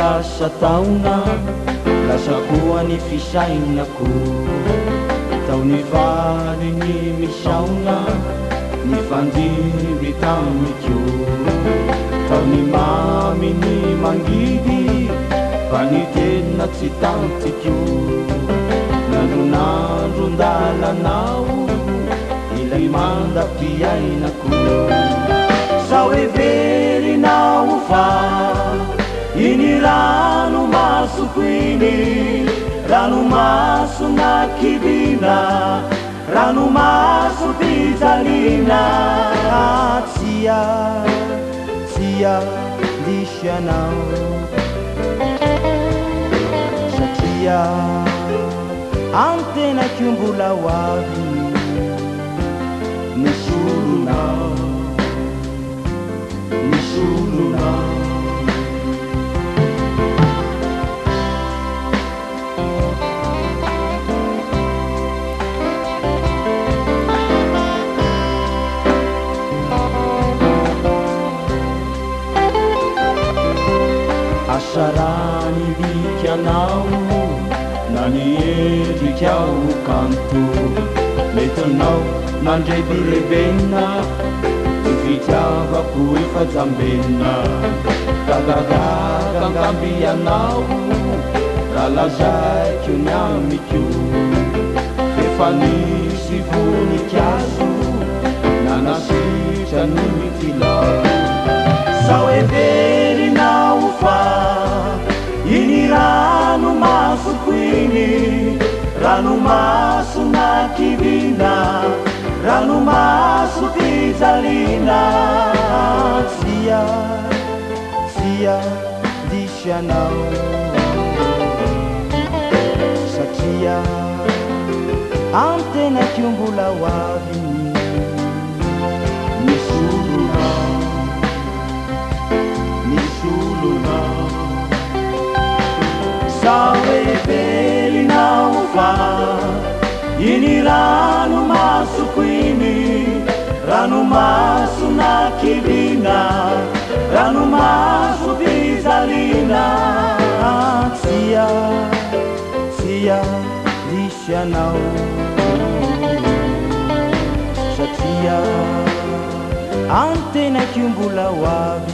lasa taona lasa koa ny fisainako tao ny vary ny misaona ny fandimby tamiko tao ny mamy ny mangidy fa ny tena tsy tantiko nandronandro ndalanao ilay mandapiainako sao everinao fa iny rano masoko iny rano maso nakivina rano maso pijalina tsia disy anao satria antenako mbola ho avy nisolonao asarany vikanao na niendrikao kanto metinao nandrebirebena ny fitiavako efa jambena tagagaga angambianao raha lazaiko ny amiko efa nisy voninkazo nanasitra ny mitilao sao everinao fa iny rano masoko iny rano maso nakivina rano maso pijalina tsia disy anao satria antenako mbola ho avy nisolonao sao everinao fa iny rano masoko iny rano maso nakivina rano maso pijalina tsia disy anao satria antenako mbola ho avy